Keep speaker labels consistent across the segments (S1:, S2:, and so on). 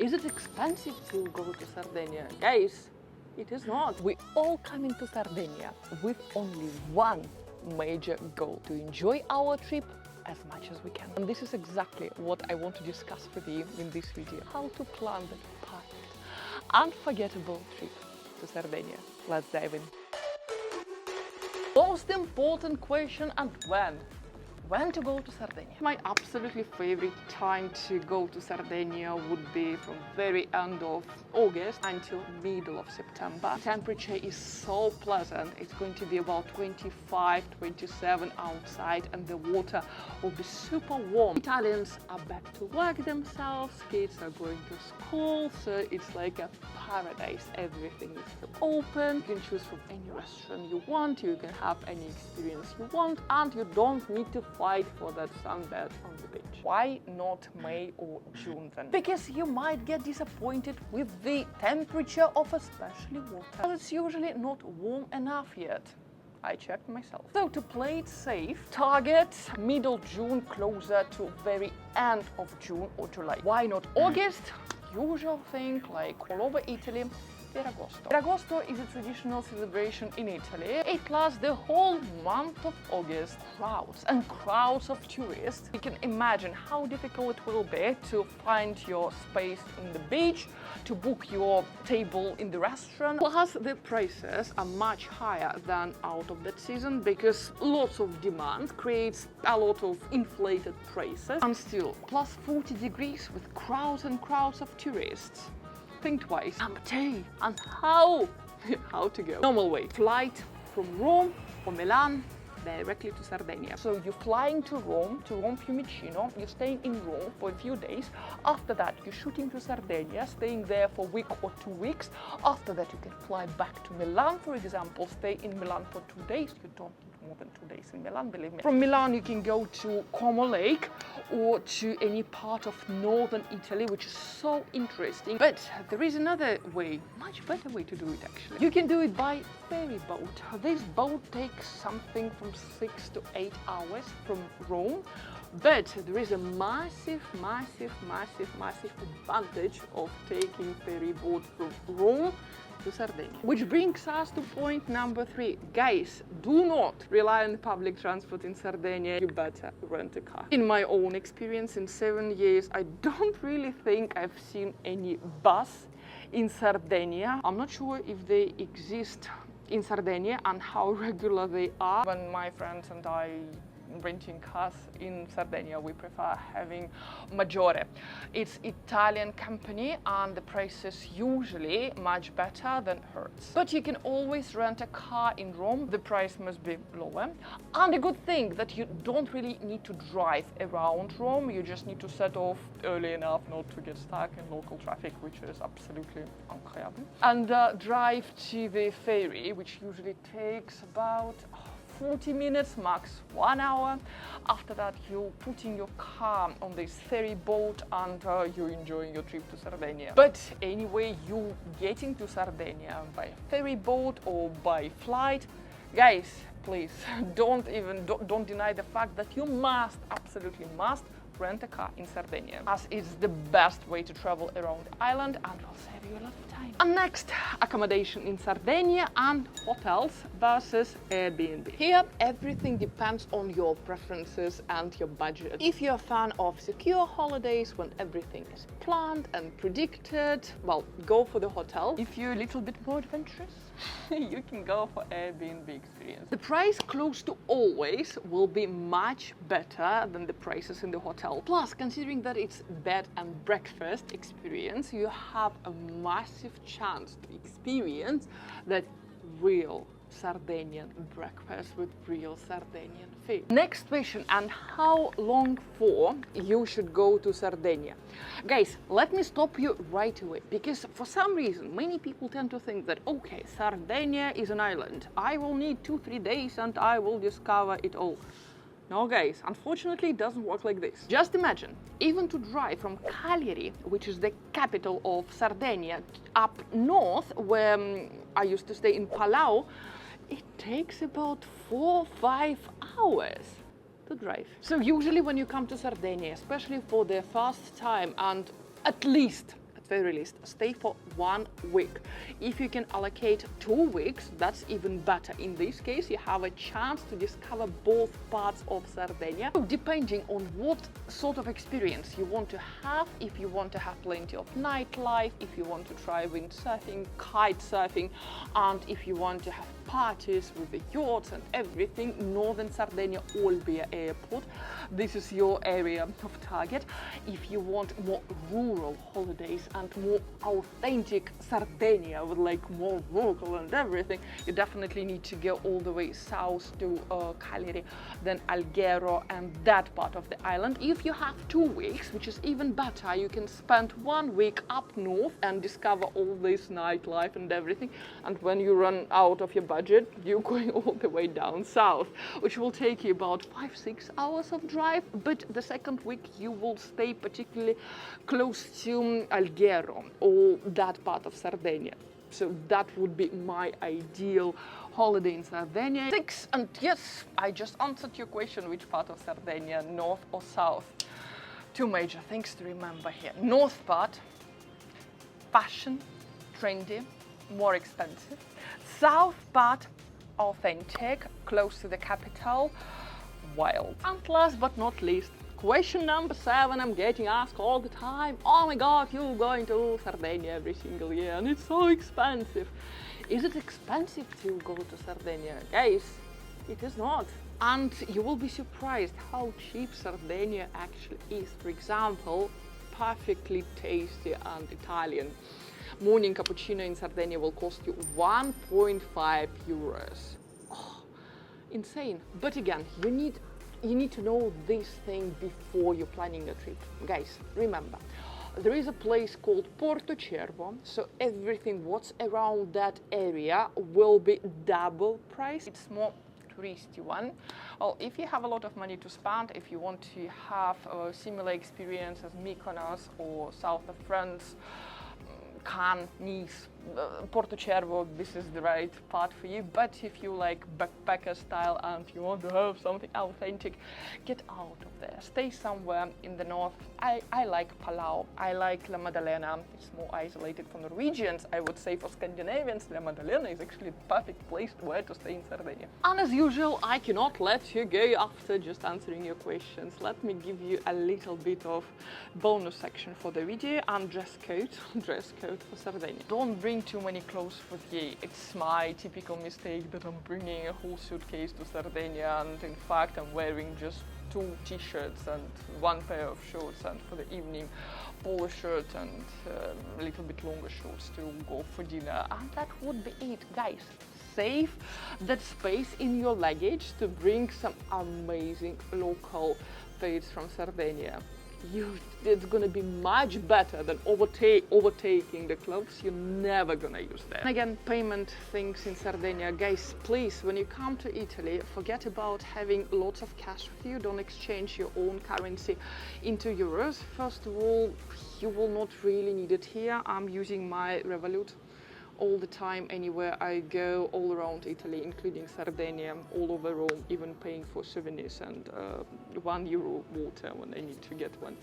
S1: Is it expensive to go to Sardinia? Guys, it is not. We all come into Sardinia with only one major goal: to enjoy our trip as much as we can. And this is exactly what I want to discuss with you in this video. How to plan the perfect, unforgettable trip to Sardinia. Let's dive in. Most important question: and when? When to go to Sardinia? My absolutely favorite time to go to Sardinia would be from very end of August until middle of September. Temperature is so pleasant. It's going to be about 25, 27 outside, and the water will be super warm. Italians are back to work themselves, kids are going to school, so it's like a paradise. Everything is still open. You can choose from any restaurant you want, you can have any experience you want, and you don't need to fight for that sunbed on the beach. Why not May or June then? Because you might get disappointed with the temperature of especially water. It's usually not warm enough yet. I checked myself. So to play it safe, target middle June, closer to very end of June or July. Why not August? Usual thing, like all over Italy, Ferragosto. Ferragosto is a traditional celebration in Italy. It lasts the whole month of August. Crowds and crowds of tourists. You can imagine how difficult it will be to find your space in the beach, to book your table in the restaurant. Plus, the prices are much higher than out of that season because lots of demand creates a lot of inflated prices. And still, plus 40 degrees with crowds and crowds of tourists. Think twice. Day and how to go. Normal way: flight from Rome or Milan directly to Sardinia. So you're flying to Rome Fiumicino, you're staying in Rome for a few days. After that, you're shooting to Sardinia, staying there for a week or 2 weeks. After that, you can fly back to Milan, for example, stay in Milan for 2 days. You don't need more than 2 days in Milan, believe me. From Milan, you can go to Como Lake or to any part of northern Italy, which is so interesting. But there is another way, much better way to do it actually. You can do it by ferry boat. This boat takes something from 6 to 8 hours from Rome. But there is a massive advantage of taking ferry boat from Rome to Sardinia. Which brings us to point number 3. Guys, do not rely on public transport in Sardinia. You better rent a car. In my own experience, in 7 years, I don't really think I've seen any bus in Sardinia. I'm not sure if they exist in Sardinia and how regular they are. When my friends and I renting cars in Sardinia, we prefer having Maggiore. It's Italian company and the price is usually much better than Hertz. But you can always rent a car in Rome. The price must be lower. And a good thing that you don't really need to drive around Rome. You just need to set off early enough not to get stuck in local traffic, which is absolutely incredible. And drive to the ferry, which usually takes about 40 minutes, max 1 hour. After that, you're putting your car on this ferry boat and you're enjoying your trip to Sardinia. But anyway, you getting to Sardinia by ferry boat or by flight, guys, please don't deny the fact that you absolutely must rent a car in Sardinia, as it's the best way to travel around the island and will save you a lot of time. And next, accommodation in Sardinia and hotels versus Airbnb. Here, everything depends on your preferences and your budget. If you're a fan of secure holidays when everything is planned and predicted, well, go for the hotel. If you're a little bit more adventurous, you can go for Airbnb experience. The price close to always will be much better than the prices in the hotel. Plus, considering that it's bed and breakfast experience, you have a massive chance to experience that real Sardinian breakfast with real Sardinian food. Next question: and how long for you should go to Sardinia? Guys, let me stop you right away, because for some reason many people tend to think that okay, Sardinia is an island, I will need 2-3 days and I will discover it all. No guys, unfortunately it doesn't work like this. Just imagine, even to drive from Cagliari, which is the capital of Sardinia, up north where I used to stay in Palau, it takes about 4-5 hours to drive. So usually when you come to Sardinia, especially for the first time, and at least very least, stay for 1 week. If you can allocate 2 weeks, that's even better. In this case, you have a chance to discover both parts of Sardinia, depending on what sort of experience you want to have. If you want to have plenty of nightlife, if you want to try windsurfing, kite surfing, and if you want to have parties with the yachts and everything, northern Sardinia, Olbia Airport, this is your area of target. If you want more rural holidays and more authentic Sardinia with like more local and everything, you definitely need to go all the way south to Cagliari, then Alghero and that part of the island. If you have 2 weeks, which is even better, you can spend 1 week up north and discover all this nightlife and everything. And when you run out of your budget, you're going all the way down south, which will take you about 5-6 hours of drive. But the second week you will stay particularly close to Alghero or that part of Sardinia. So that would be my ideal holiday in Sardinia. 6, and yes, I just answered your question, which part of Sardinia, north or south? 2 major things to remember here. North part, fashion, trendy, more expensive. South part, authentic, close to the capital, wild. And last but not least, question number 7 I'm getting asked all the time. Oh my god, you're going to Sardinia every single year and it's so expensive. Is it expensive to go to Sardinia? Guys, it is not. And you will be surprised how cheap Sardinia actually is. For example, perfectly tasty and Italian morning cappuccino in Sardinia will cost you 1.5 euros. Oh, insane. But again, you need to know this thing before you're planning a trip. Guys, remember, there is a place called Porto Cervo, so everything what's around that area will be double price. It's more touristy one. Well, if you have a lot of money to spend, if you want to have a similar experience as Mykonos or south of France, Cannes, Nice, Porto Cervo, this is the right part for you. But if you like backpacker style and you want to have something authentic, get out of there. Stay somewhere in the north. I like Palau. I like La Maddalena. It's more isolated from Norwegians. I would say for Scandinavians, La Maddalena is actually the perfect place where to stay in Sardinia. And as usual, I cannot let you go after just answering your questions. Let me give you a little bit of bonus section for the video and dress code for Sardinia. Don't bring too many clothes with you. It's my typical mistake that I'm bringing a whole suitcase to Sardinia, and in fact I'm wearing just 2 t-shirts and 1 pair of shorts, and for the evening polo shirt and a little bit longer shorts to go for dinner, and that would be it. Guys, save that space in your luggage to bring some amazing local foods from Sardinia. It's gonna be much better than overtaking the clothes you're never gonna use there. Again, payment things in Sardinia. Guys, please, when you come to Italy, forget about having lots of cash with you. Don't exchange your own currency into euros. First of all, you will not really need it here. I'm using my Revolut all the time, anywhere I go, all around Italy, including Sardinia, all over Rome, even paying for souvenirs and €1 water when I need to get one.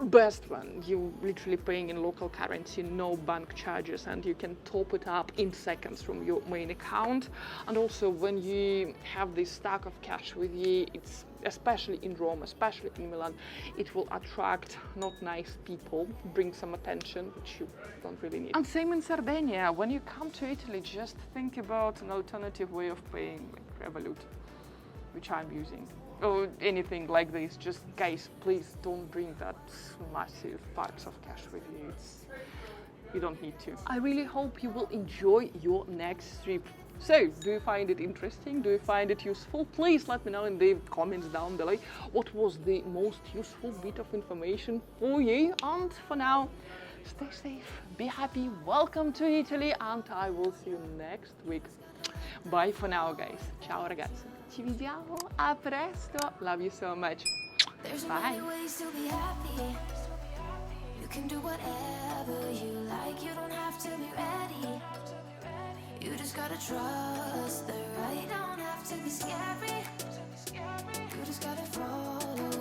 S1: Best one, you're literally paying in local currency, no bank charges, and you can top it up in seconds from your main account. And also when you have this stack of cash with you, it's especially in Rome, especially in Milan, it will attract not nice people, bring some attention, which you don't really need. And same in Sardinia, when you come to Italy, just think about an alternative way of paying, like Revolut, which I'm using, or anything like this. Just, guys, please don't bring that massive parts of cash with you. You don't need to. I really hope you will enjoy your next trip. So, do you find it interesting? Do you find it useful? Please let me know in the comments down below what was the most useful bit of information for you. And for now, stay safe, be happy, welcome to Italy, and I will see you next week. Bye for now, guys. Ciao ragazzi. Ci vediamo, a presto. Love you so much. Bye. You can do whatever you like, you don't have to be ready. You just gotta trust the right, don't have to be scary. You just gotta follow